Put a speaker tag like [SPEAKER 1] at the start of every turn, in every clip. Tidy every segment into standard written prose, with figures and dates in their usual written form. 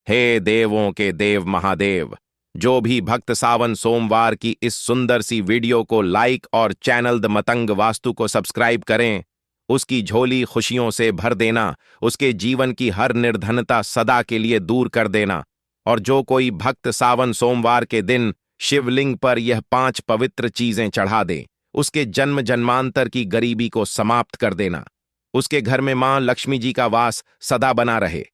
[SPEAKER 1] हे देवों के देव महादेव, जो भी भक्त सावन सोमवार की इस सुंदर सी वीडियो को लाइक और चैनल द मतंग वास्तु को सब्सक्राइब करें, उसकी झोली खुशियों से भर देना, उसके जीवन की हर निर्धनता सदा के लिए दूर कर देना। और जो कोई भक्त सावन सोमवार के दिन शिवलिंग पर यह 5 पवित्र चीजें चढ़ा दे, उसके जन्म जन्मांतर की गरीबी को समाप्त कर देना। उसके घर में मां लक्ष्मी जी का वास सदा बना रहे।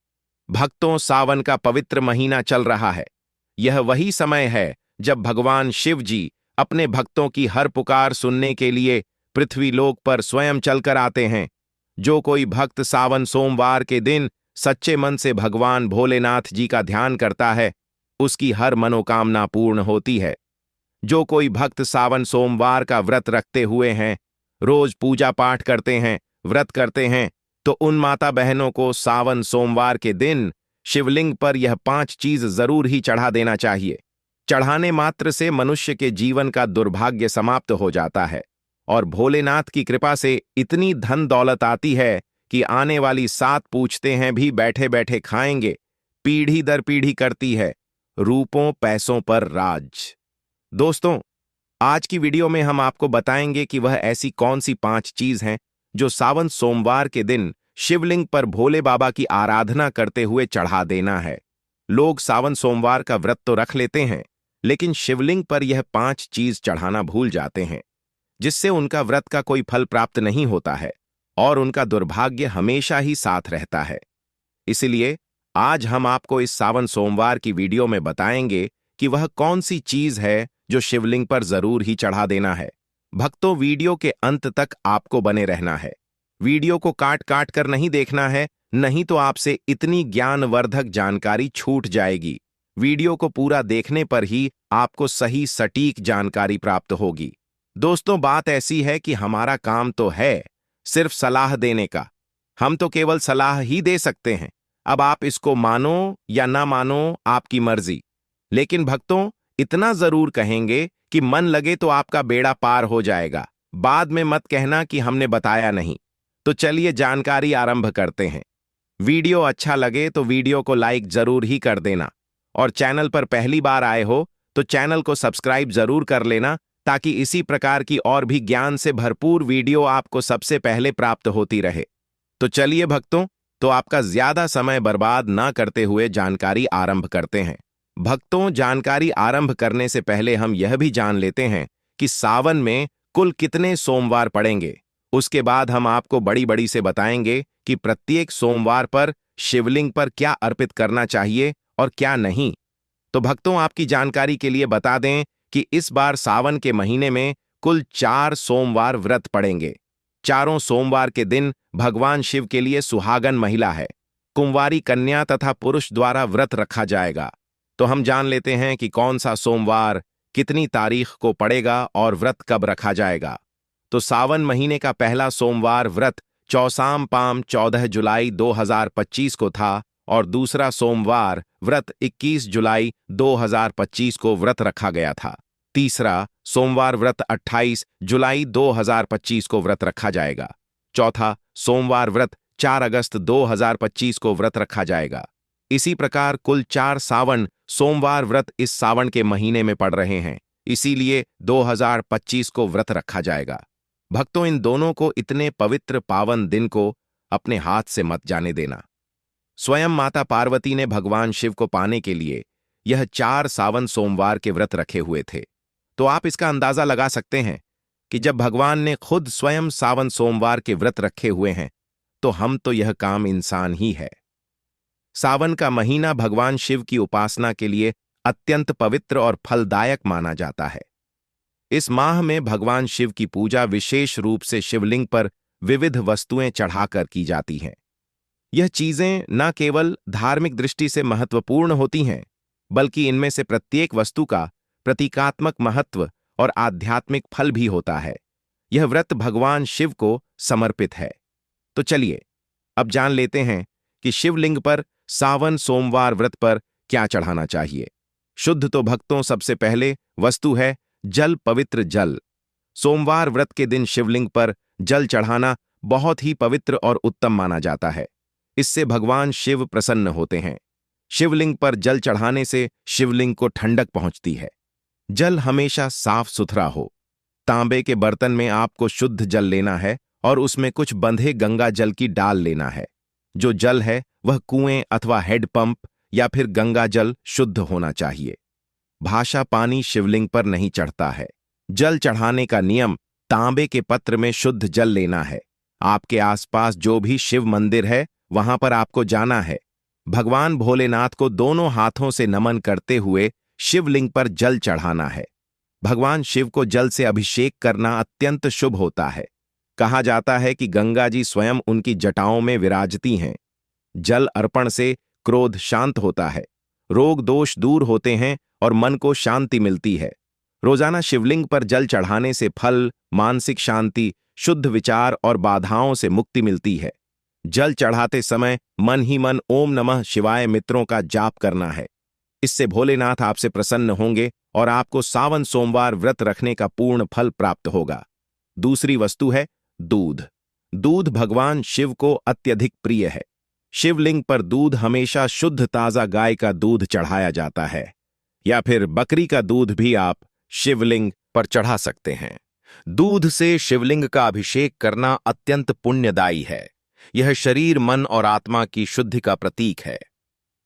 [SPEAKER 1] भक्तों, सावन का पवित्र महीना चल रहा है। यह वही समय है जब भगवान शिव जी अपने भक्तों की हर पुकार सुनने के लिए पृथ्वी लोक पर स्वयं चलकर आते हैं। जो कोई भक्त सावन सोमवार के दिन सच्चे मन से भगवान भोलेनाथ जी का ध्यान करता है, उसकी हर मनोकामना पूर्ण होती है। जो कोई भक्त सावन सोमवार का व्रत रखते हुए हैं, रोज पूजा पाठ करते हैं, व्रत करते हैं, तो उन माता बहनों को सावन सोमवार के दिन शिवलिंग पर यह 5 चीज जरूर ही चढ़ा देना चाहिए। चढ़ाने मात्र से मनुष्य के जीवन का दुर्भाग्य समाप्त हो जाता है और भोलेनाथ की कृपा से इतनी धन दौलत आती है कि आने वाली 7 पूछते हैं भी बैठे बैठे खाएंगे। पीढ़ी दर पीढ़ी करती है रूपों पैसों पर राज। दोस्तों, आज की वीडियो में हम आपको बताएंगे कि वह ऐसी कौन सी 5 चीज हैं जो सावन सोमवार के दिन शिवलिंग पर भोले बाबा की आराधना करते हुए चढ़ा देना है। लोग सावन सोमवार का व्रत तो रख लेते हैं, लेकिन शिवलिंग पर यह 5 चीज चढ़ाना भूल जाते हैं, जिससे उनका व्रत का कोई फल प्राप्त नहीं होता है और उनका दुर्भाग्य हमेशा ही साथ रहता है। इसलिए आज हम आपको इस सावन सोमवार की वीडियो में बताएंगे कि वह कौन सी चीज है जो शिवलिंग पर जरूर ही चढ़ा देना है। भक्तों, वीडियो के अंत तक आपको बने रहना है। वीडियो को काट काट कर नहीं देखना है, नहीं तो आपसे इतनी ज्ञानवर्धक जानकारी छूट जाएगी। वीडियो को पूरा देखने पर ही आपको सही सटीक जानकारी प्राप्त होगी। दोस्तों, बात ऐसी है कि हमारा काम तो है सिर्फ सलाह देने का। हम तो केवल सलाह ही दे सकते हैं। अब आप इसको मानो या ना मानो, आपकी मर्जी। लेकिन भक्तों, इतना जरूर कहेंगे कि मन लगे तो आपका बेड़ा पार हो जाएगा। बाद में मत कहना कि हमने बताया नहीं। तो चलिए जानकारी आरंभ करते हैं। वीडियो अच्छा लगे तो वीडियो को लाइक जरूर ही कर देना और चैनल पर पहली बार आए हो तो चैनल को सब्सक्राइब जरूर कर लेना, ताकि इसी प्रकार की और भी ज्ञान से भरपूर वीडियो आपको सबसे पहले प्राप्त होती रहे। तो चलिए भक्तों, तो आपका ज्यादा समय बर्बाद ना करते हुए जानकारी आरंभ करते हैं। भक्तों, जानकारी आरंभ करने से पहले हम यह भी जान लेते हैं कि सावन में कुल कितने सोमवार पड़ेंगे। उसके बाद हम आपको बड़ी बड़ी से बताएंगे कि प्रत्येक सोमवार पर शिवलिंग पर क्या अर्पित करना चाहिए और क्या नहीं। तो भक्तों, आपकी जानकारी के लिए बता दें कि इस बार सावन के महीने में कुल 4 सोमवार व्रत पड़ेंगे। चारों सोमवार के दिन भगवान शिव के लिए सुहागन महिला है, कुंवारी कन्या तथा पुरुष द्वारा व्रत रखा जाएगा। तो हम जान लेते हैं कि कौन सा सोमवार कितनी तारीख को पड़ेगा और व्रत कब रखा जाएगा। तो सावन महीने का पहला सोमवार व्रत चौसाम पाम 14 जुलाई 2025 को था और दूसरा सोमवार व्रत 21 जुलाई 2025 को व्रत रखा गया था। तीसरा सोमवार व्रत 28 जुलाई 2025 को व्रत रखा जाएगा। चौथा सोमवार व्रत 4 अगस्त 2025 को व्रत रखा जाएगा। इसी प्रकार कुल 4 सावन सोमवार व्रत इस सावन के महीने में पड़ रहे हैं, इसीलिए 2025 को व्रत रखा जाएगा। भक्तों, इन दोनों को इतने पवित्र पावन दिन को अपने हाथ से मत जाने देना। स्वयं माता पार्वती ने भगवान शिव को पाने के लिए यह 4 सावन सोमवार के व्रत रखे हुए थे। तो आप इसका अंदाजा लगा सकते हैं कि जब भगवान ने खुद स्वयं सावन सोमवार के व्रत रखे हुए हैं, तो हम तो यह काम इंसान ही है। सावन का महीना भगवान शिव की उपासना के लिए अत्यंत पवित्र और फलदायक माना जाता है। इस माह में भगवान शिव की पूजा विशेष रूप से शिवलिंग पर विविध वस्तुएं चढ़ाकर की जाती हैं। यह चीजें न केवल धार्मिक दृष्टि से महत्वपूर्ण होती हैं, बल्कि इनमें से प्रत्येक वस्तु का प्रतीकात्मक महत्व और आध्यात्मिक फल भी होता है। यह व्रत भगवान शिव को समर्पित है। तो चलिए अब जान लेते हैं कि शिवलिंग पर सावन सोमवार व्रत पर क्या चढ़ाना चाहिए। शुद्ध तो भक्तों सबसे पहले वस्तु है जल, पवित्र जल। सोमवार व्रत के दिन शिवलिंग पर जल चढ़ाना बहुत ही पवित्र और उत्तम माना जाता है। इससे भगवान शिव प्रसन्न होते हैं। शिवलिंग पर जल चढ़ाने से शिवलिंग को ठंडक पहुंचती है। जल हमेशा साफ सुथरा हो। तांबे के बर्तन में आपको शुद्ध जल लेना है और उसमें कुछ बंधे गंगा जल की डाल लेना है। जो जल है वह कुएं अथवा हैंडपंप या फिर गंगा जल शुद्ध होना चाहिए। भाषा पानी शिवलिंग पर नहीं चढ़ता है। जल चढ़ाने का नियम, तांबे के पत्र में शुद्ध जल लेना है। आपके आसपास जो भी शिव मंदिर है वहां पर आपको जाना है। भगवान भोलेनाथ को दोनों हाथों से नमन करते हुए शिवलिंग पर जल चढ़ाना है। भगवान शिव को जल से अभिषेक करना अत्यंत शुभ होता है। कहा जाता है कि गंगा जी स्वयं उनकी जटाओं में विराजती हैं। जल अर्पण से क्रोध शांत होता है, रोग दोष दूर होते हैं और मन को शांति मिलती है। रोजाना शिवलिंग पर जल चढ़ाने से फल, मानसिक शांति, शुद्ध विचार और बाधाओं से मुक्ति मिलती है। जल चढ़ाते समय मन ही मन ओम नमः शिवाय मित्रों का जाप करना है। इससे भोलेनाथ आपसे प्रसन्न होंगे और आपको सावन सोमवार व्रत रखने का पूर्ण फल प्राप्त होगा। दूसरी वस्तु है दूध। दूध भगवान शिव को अत्यधिक प्रिय है। शिवलिंग पर दूध हमेशा शुद्ध ताजा गाय का दूध चढ़ाया जाता है, या फिर बकरी का दूध भी आप शिवलिंग पर चढ़ा सकते हैं। दूध से शिवलिंग का अभिषेक करना अत्यंत पुण्यदायी है। यह शरीर, मन और आत्मा की शुद्धि का प्रतीक है।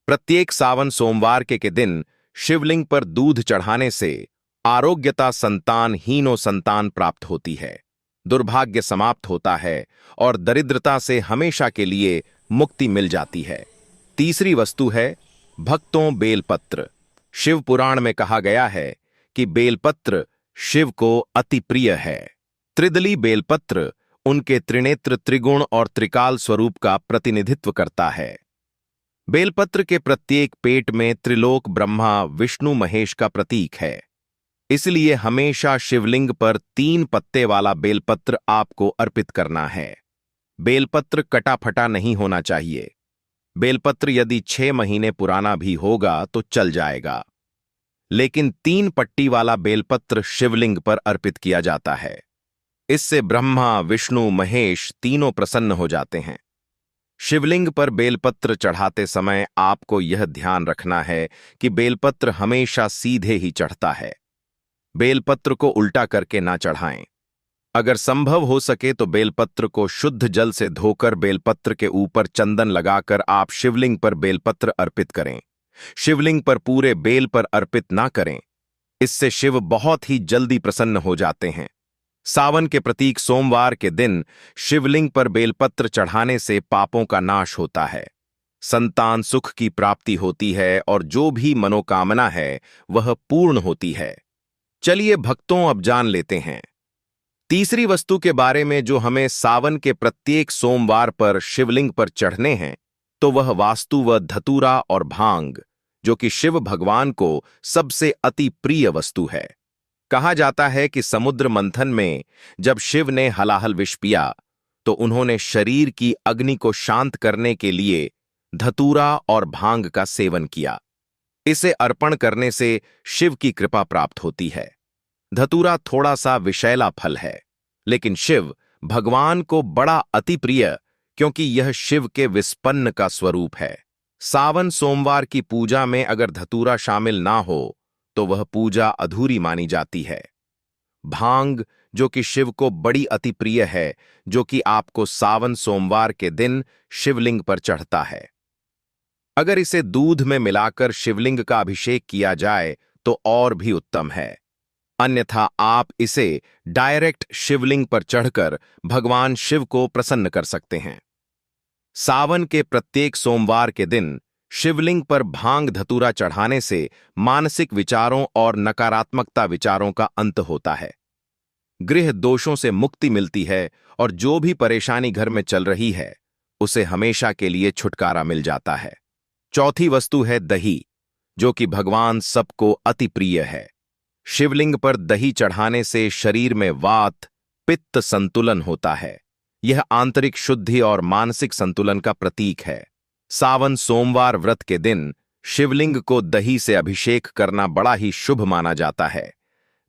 [SPEAKER 1] प्रत्येक सावन सोमवार के दिन शिवलिंग पर दूध चढ़ाने से आरोग्यता, संतानहीनो संतान प्राप्त होती है, दुर्भाग्य समाप्त होता है और दरिद्रता से हमेशा के लिए मुक्ति मिल जाती है। तीसरी वस्तु है भक्तों बेलपत्र। शिव पुराण में कहा गया है कि बेलपत्र शिव को अति प्रिय है। त्रिदली बेलपत्र उनके त्रिनेत्र, त्रिगुण और त्रिकाल स्वरूप का प्रतिनिधित्व करता है। बेलपत्र के प्रत्येक पेट में त्रिलोक ब्रह्मा, विष्णु, महेश का प्रतीक है। इसलिए हमेशा शिवलिंग पर 3 पत्ते वाला बेलपत्र आपको अर्पित करना है। बेलपत्र कटा फटा नहीं होना चाहिए। बेलपत्र यदि 6 महीने पुराना भी होगा तो चल जाएगा, लेकिन 3 पट्टी वाला बेलपत्र शिवलिंग पर अर्पित किया जाता है। इससे ब्रह्मा, विष्णु, महेश तीनों प्रसन्न हो जाते हैं। शिवलिंग पर बेलपत्र चढ़ाते समय आपको यह ध्यान रखना है कि बेलपत्र हमेशा सीधे ही चढ़ता है। बेलपत्र को उल्टा करके ना चढ़ाएं। अगर संभव हो सके तो बेलपत्र को शुद्ध जल से धोकर बेलपत्र के ऊपर चंदन लगाकर आप शिवलिंग पर बेलपत्र अर्पित करें। शिवलिंग पर पूरे बेल पर अर्पित ना करें। इससे शिव बहुत ही जल्दी प्रसन्न हो जाते हैं। सावन के प्रतीक सोमवार के दिन शिवलिंग पर बेलपत्र चढ़ाने से पापों का नाश होता है, संतान सुख की प्राप्ति होती है और जो भी मनोकामना है वह पूर्ण होती है। चलिए भक्तों, अब जान लेते हैं तीसरी वस्तु के बारे में जो हमें सावन के प्रत्येक सोमवार पर शिवलिंग पर चढ़ने हैं। तो वह वास्तु व धतूरा और भांग, जो कि शिव भगवान को सबसे अति प्रिय वस्तु है। कहा जाता है कि समुद्र मंथन में जब शिव ने हलाहल विष पिया तो उन्होंने शरीर की अग्नि को शांत करने के लिए धतूरा और भांग का सेवन किया। इसे अर्पण करने से शिव की कृपा प्राप्त होती है। धतूरा थोड़ा सा विषैला फल है, लेकिन शिव भगवान को बड़ा अति प्रिय, क्योंकि यह शिव के विस्पन्न का स्वरूप है। सावन सोमवार की पूजा में अगर धतूरा शामिल ना हो तो वह पूजा अधूरी मानी जाती है। भांग, जो कि शिव को बड़ी अति प्रिय है, जो कि आपको सावन सोमवार के दिन शिवलिंग पर चढ़ता है। अगर इसे दूध में मिलाकर शिवलिंग का अभिषेक किया जाए तो और भी उत्तम है, अन्यथा आप इसे डायरेक्ट शिवलिंग पर चढ़कर भगवान शिव को प्रसन्न कर सकते हैं। सावन के प्रत्येक सोमवार के दिन शिवलिंग पर भांग धतूरा चढ़ाने से मानसिक विचारों और नकारात्मकता विचारों का अंत होता है। गृह दोषों से मुक्ति मिलती है और जो भी परेशानी घर में चल रही है उसे हमेशा के लिए छुटकारा मिल जाता है। चौथी वस्तु है दही, जो कि भगवान सबको अति प्रिय है। शिवलिंग पर दही चढ़ाने से शरीर में वात, पित्त संतुलन होता है। यह आंतरिक शुद्धि और मानसिक संतुलन का प्रतीक है। सावन सोमवार व्रत के दिन शिवलिंग को दही से अभिषेक करना बड़ा ही शुभ माना जाता है।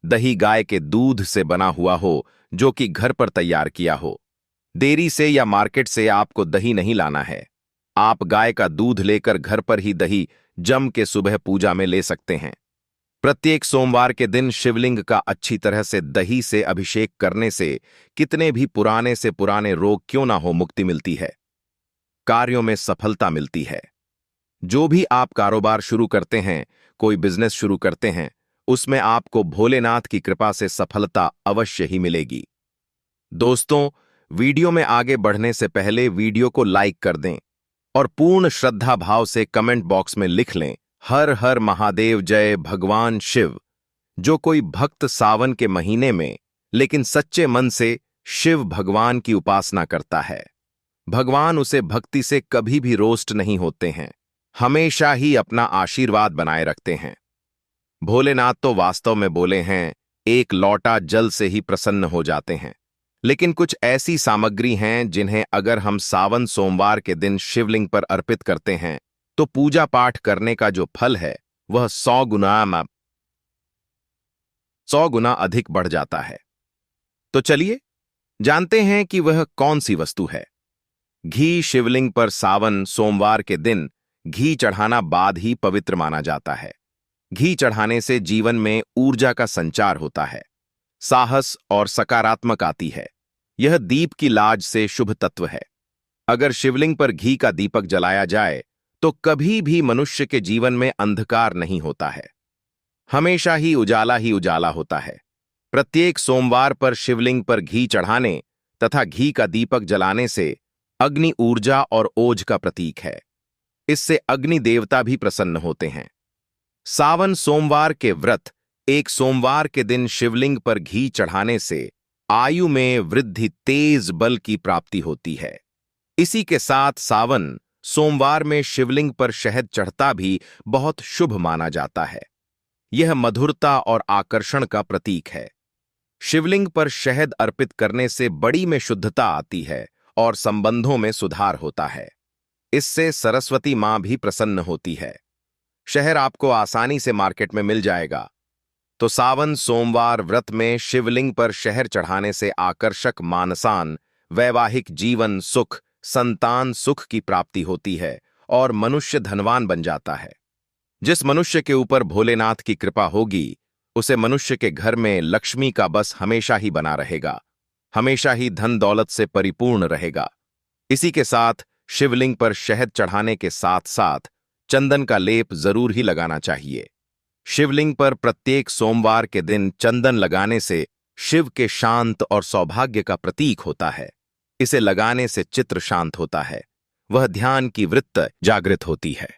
[SPEAKER 1] दही गाय के दूध से बना हुआ हो, जो कि घर पर तैयार किया हो। डेयरी से या मार्केट से आपको दही नहीं लाना है। आप गाय का दूध लेकर घर पर ही दही जम के सुबह पूजा में ले सकते हैं। प्रत्येक सोमवार के दिन शिवलिंग का अच्छी तरह से दही से अभिषेक करने से कितने भी पुराने से पुराने रोग क्यों ना हो, मुक्ति मिलती है, कार्यों में सफलता मिलती है। जो भी आप कारोबार शुरू करते हैं, कोई बिजनेस शुरू करते हैं, उसमें आपको भोलेनाथ की कृपा से सफलता अवश्य ही मिलेगी। दोस्तों, वीडियो में आगे बढ़ने से पहले वीडियो को लाइक कर दें और पूर्ण श्रद्धा भाव से कमेंट बॉक्स में लिख लें, हर हर महादेव, जय भगवान शिव। जो कोई भक्त सावन के महीने में लेकिन सच्चे मन से शिव भगवान की उपासना करता है, भगवान उसे भक्ति से कभी भी रोस्ट नहीं होते हैं, हमेशा ही अपना आशीर्वाद बनाए रखते हैं। भोलेनाथ तो वास्तव में बोले हैं, एक लौटा जल से ही प्रसन्न हो जाते हैं। लेकिन कुछ ऐसी सामग्री हैं जिन्हें अगर हम सावन सोमवार के दिन शिवलिंग पर अर्पित करते हैं तो पूजा पाठ करने का जो फल है वह 100 गुना अधिक बढ़ जाता है। तो चलिए जानते हैं कि वह कौन सी वस्तु है। घी शिवलिंग पर सावन सोमवार के दिन घी चढ़ाना बाद ही पवित्र माना जाता है। घी चढ़ाने से जीवन में ऊर्जा का संचार होता है, साहस और सकारात्मक आती है। यह दीप की लाज से शुभ तत्व है। अगर शिवलिंग पर घी का दीपक जलाया जाए तो कभी भी मनुष्य के जीवन में अंधकार नहीं होता है, हमेशा ही उजाला होता है। प्रत्येक सोमवार पर शिवलिंग पर घी चढ़ाने तथा घी का दीपक जलाने से अग्नि ऊर्जा और ओज का प्रतीक है। इससे अग्नि देवता भी प्रसन्न होते हैं। सावन सोमवार के व्रत एक सोमवार के दिन शिवलिंग पर घी चढ़ाने से आयु में वृद्धि, तेज बल की प्राप्ति होती है। इसी के साथ सावन सोमवार में शिवलिंग पर शहद चढ़ता भी बहुत शुभ माना जाता है। यह मधुरता और आकर्षण का प्रतीक है। शिवलिंग पर शहद अर्पित करने से बड़ी में शुद्धता आती है और संबंधों में सुधार होता है। इससे सरस्वती मां भी प्रसन्न होती है। शहद आपको आसानी से मार्केट में मिल जाएगा। तो सावन सोमवार व्रत में शिवलिंग पर शहद चढ़ाने से आकर्षक मानसान, वैवाहिक जीवन सुख, संतान सुख की प्राप्ति होती है और मनुष्य धनवान बन जाता है। जिस मनुष्य के ऊपर भोलेनाथ की कृपा होगी उसे मनुष्य के घर में लक्ष्मी का बस हमेशा ही बना रहेगा, हमेशा ही धन दौलत से परिपूर्ण रहेगा। इसी के साथ शिवलिंग पर शहद चढ़ाने के साथ साथ चंदन का लेप जरूर ही लगाना चाहिए। शिवलिंग पर प्रत्येक सोमवार के दिन चंदन लगाने से शिव के शांत और सौभाग्य का प्रतीक होता है। इसे लगाने से चित्त शांत होता है, वह ध्यान की वृत्त जागृत होती है।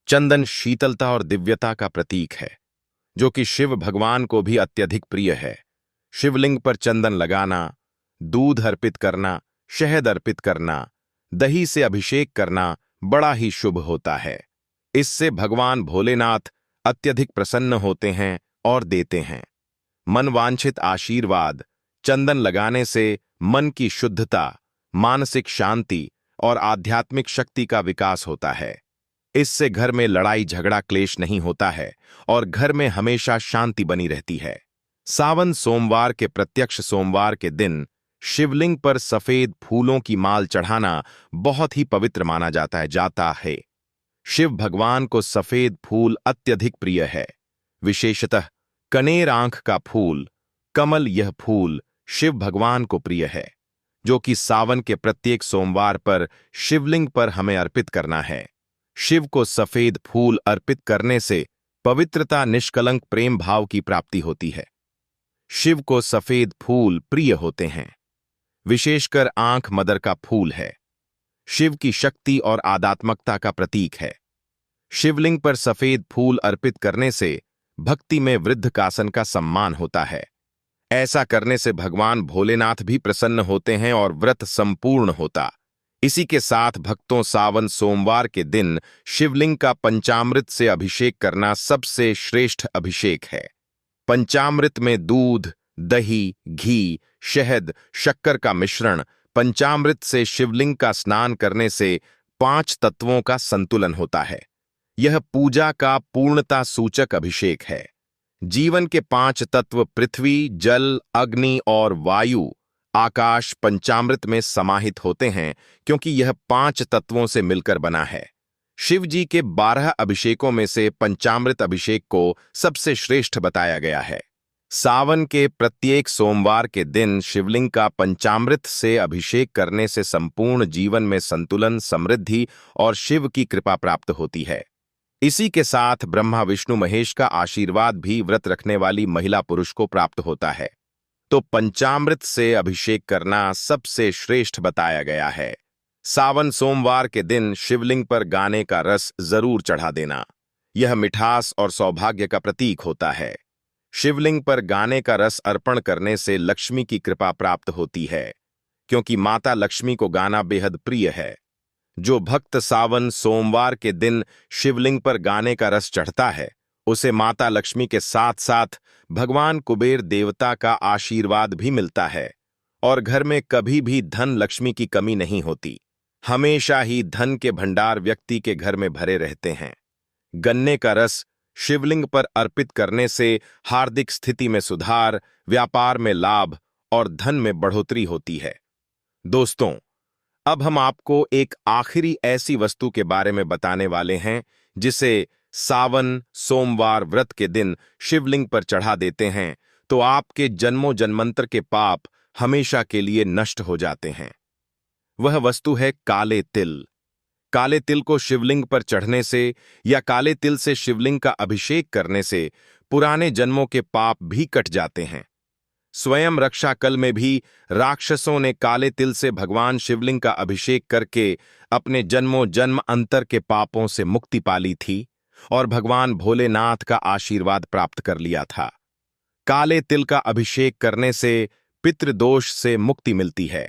[SPEAKER 1] चंदन शीतलता और दिव्यता का प्रतीक है, जो कि शिव भगवान को भी अत्यधिक प्रिय है। शिवलिंग पर चंदन लगाना, दूध अर्पित करना, शहद अर्पित करना, दही से अभिषेक करना बड़ा ही शुभ होता है। इससे भगवान भोलेनाथ अत्यधिक प्रसन्न होते हैं और देते हैं मनवांछित आशीर्वाद। चंदन लगाने से मन की शुद्धता, मानसिक शांति और आध्यात्मिक शक्ति का विकास होता है। इससे घर में लड़ाई झगड़ा क्लेश नहीं होता है और घर में हमेशा शांति बनी रहती है। सावन सोमवार के प्रत्यक्ष सोमवार के दिन शिवलिंग पर सफेद फूलों की माल चढ़ाना बहुत ही पवित्र माना जाता है। शिव भगवान को सफेद फूल अत्यधिक प्रिय है, विशेषतः कनेर आंख का फूल, कमल। यह फूल शिव भगवान को प्रिय है, जो कि सावन के प्रत्येक सोमवार पर शिवलिंग पर हमें अर्पित करना है। शिव को सफेद फूल अर्पित करने से पवित्रता, निष्कलंक प्रेम भाव की प्राप्ति होती है। शिव को सफेद फूल प्रिय होते हैं, विशेषकर आंख मदर का फूल है। शिव की शक्ति और आध्यात्मिकता का प्रतीक है। शिवलिंग पर सफेद फूल अर्पित करने से भक्ति में वृद्धकासन का सम्मान होता है। ऐसा करने से भगवान भोलेनाथ भी प्रसन्न होते हैं और व्रत संपूर्ण होता। इसी के साथ भक्तों सावन सोमवार के दिन शिवलिंग का पंचामृत से अभिषेक करना सबसे श्रेष्ठ अभिषेक है। पंचामृत में दूध, दही, घी, शहद, शक्कर का मिश्रण। पंचामृत से शिवलिंग का स्नान करने से 5 तत्वों का संतुलन होता है। यह पूजा का पूर्णता सूचक अभिषेक है। जीवन के 5 तत्व पृथ्वी, जल, अग्नि और वायु, आकाश पंचामृत में समाहित होते हैं, क्योंकि यह 5 तत्वों से मिलकर बना है। शिव जी के 12 अभिषेकों में से पंचामृत अभिषेक को सबसे श्रेष्ठ बताया गया है। सावन के प्रत्येक सोमवार के दिन शिवलिंग का पंचामृत से अभिषेक करने से संपूर्ण जीवन में संतुलन, समृद्धि और शिव की कृपा प्राप्त होती है। इसी के साथ ब्रह्मा विष्णु महेश का आशीर्वाद भी व्रत रखने वाली महिला पुरुष को प्राप्त होता है। तो पंचामृत से अभिषेक करना सबसे श्रेष्ठ बताया गया है। सावन सोमवार के दिन शिवलिंग पर गाने का रस जरूर चढ़ा देना। यह मिठास और सौभाग्य का प्रतीक होता है। शिवलिंग पर गाने का रस अर्पण करने से लक्ष्मी की कृपा प्राप्त होती है, क्योंकि माता लक्ष्मी को गाना बेहद प्रिय है। जो भक्त सावन सोमवार के दिन शिवलिंग पर गाने का रस चढ़ता है, उसे माता लक्ष्मी के साथ साथ भगवान कुबेर देवता का आशीर्वाद भी मिलता है और घर में कभी भी धन लक्ष्मी की कमी नहीं होती। हमेशा ही धन के भंडार व्यक्ति के घर में भरे रहते हैं। गन्ने का रस शिवलिंग पर अर्पित करने से हार्दिक स्थिति में सुधार, व्यापार में लाभ और धन में बढ़ोतरी होती है। दोस्तों, अब हम आपको एक आखिरी ऐसी वस्तु के बारे में बताने वाले हैं जिसे सावन सोमवार व्रत के दिन शिवलिंग पर चढ़ा देते हैं तो आपके जन्मों जन्मांतर के पाप हमेशा के लिए नष्ट हो जाते हैं। वह वस्तु है काले तिल। काले तिल को शिवलिंग पर चढ़ने से या काले तिल से शिवलिंग का अभिषेक करने से पुराने जन्मों के पाप भी कट जाते हैं। स्वयं रक्षाकल में भी राक्षसों ने काले तिल से भगवान शिवलिंग का अभिषेक करके अपने जन्मों जन्म अंतर के पापों से मुक्ति पाली थी और भगवान भोलेनाथ का आशीर्वाद प्राप्त कर लिया था। काले तिल का अभिषेक करने से पितृदोष से मुक्ति मिलती है,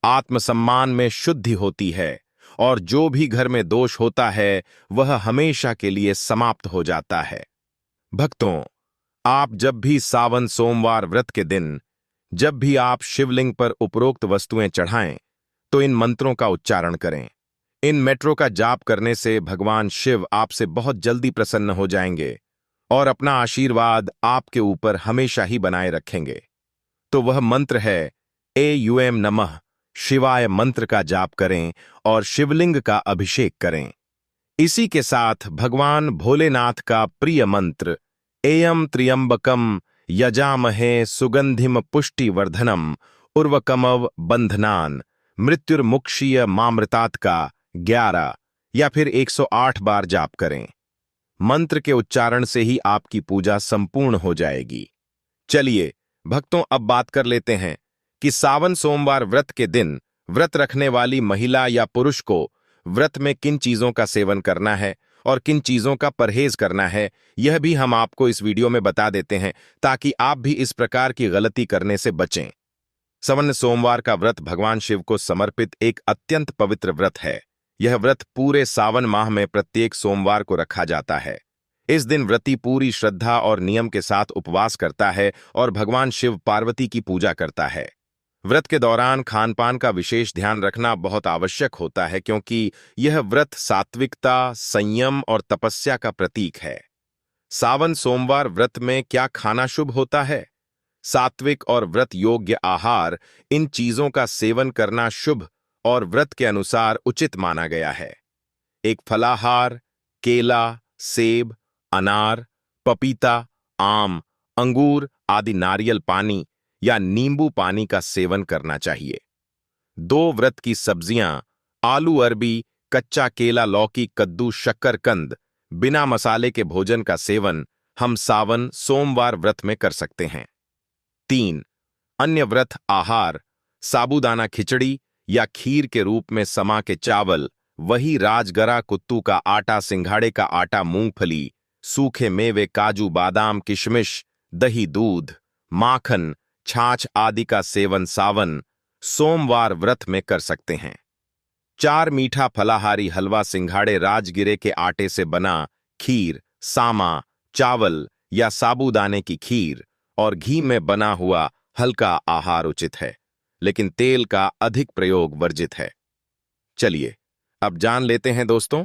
[SPEAKER 1] आत्मसम्मान में शुद्धि होती है और जो भी घर में दोष होता है वह हमेशा के लिए समाप्त हो जाता है। भक्तों, आप जब भी सावन सोमवार व्रत के दिन जब भी आप शिवलिंग पर उपरोक्त वस्तुएं चढ़ाएं तो इन मंत्रों का उच्चारण करें। इन मेट्रो का जाप करने से भगवान शिव आपसे बहुत जल्दी प्रसन्न हो जाएंगे और अपना आशीर्वाद आपके ऊपर हमेशा ही बनाए रखेंगे। तो वह मंत्र है एयूएम नमः शिवाय मंत्र का जाप करें और शिवलिंग का अभिषेक करें। इसी के साथ भगवान भोलेनाथ का प्रिय मंत्र एयम त्र्यंबकम यजामहे सुगंधिम पुष्टिवर्धनम उर्वकमव बंधनान मृत्युर्मुक्षीय मामृतात का 11 या फिर 108 बार जाप करें। मंत्र के उच्चारण से ही आपकी पूजा संपूर्ण हो जाएगी। चलिए भक्तों, अब बात कर लेते हैं कि सावन सोमवार व्रत के दिन व्रत रखने वाली महिला या पुरुष को व्रत में किन चीजों का सेवन करना है और किन चीजों का परहेज करना है, यह भी हम आपको इस वीडियो में बता देते हैं ताकि आप भी इस प्रकार की गलती करने से बचें। सावन सोमवार का व्रत भगवान शिव को समर्पित एक अत्यंत पवित्र व्रत है। यह व्रत पूरे सावन माह में प्रत्येक सोमवार को रखा जाता है। इस दिन व्रती पूरी श्रद्धा और नियम के साथ उपवास करता है और भगवान शिव पार्वती की पूजा करता है। व्रत के दौरान खान-पान का विशेष ध्यान रखना बहुत आवश्यक होता है, क्योंकि यह व्रत सात्विकता, संयम और तपस्या का प्रतीक है। सावन सोमवार व्रत में क्या खाना शुभ होता है? सात्विक और व्रत योग्य आहार, इन चीजों का सेवन करना शुभ और व्रत के अनुसार उचित माना गया है। एक फलाहार केला, सेब, अनार, पपीता, आम, अंगूर आदि नारियल पानी या नींबू पानी का सेवन करना चाहिए। 2 व्रत की सब्जियां आलू अरबी, कच्चा केला, लौकी, कद्दू, शक्करकंद, बिना मसाले के भोजन का सेवन हम सावन सोमवार व्रत में कर सकते हैं। 3 अन्य व्रत आहार साबूदाना खिचड़ी या खीर के रूप में समा के चावल, वही राजगरा, कुत्तू का आटा, सिंघाड़े का आटा, मूंगफली, सूखे मेवे, काजू, बादाम, किशमिश, दही, दूध, माखन, छाछ आदि का सेवन सावन सोमवार व्रत में कर सकते हैं। 4 मीठा फलाहारी हलवा, सिंघाड़े, राजगिरे के आटे से बना खीर, सामा, चावल या साबूदाने की खीर और घी में बना हुआ हल्का आहार उचित है, लेकिन तेल का अधिक प्रयोग वर्जित है। चलिए अब जान लेते हैं दोस्तों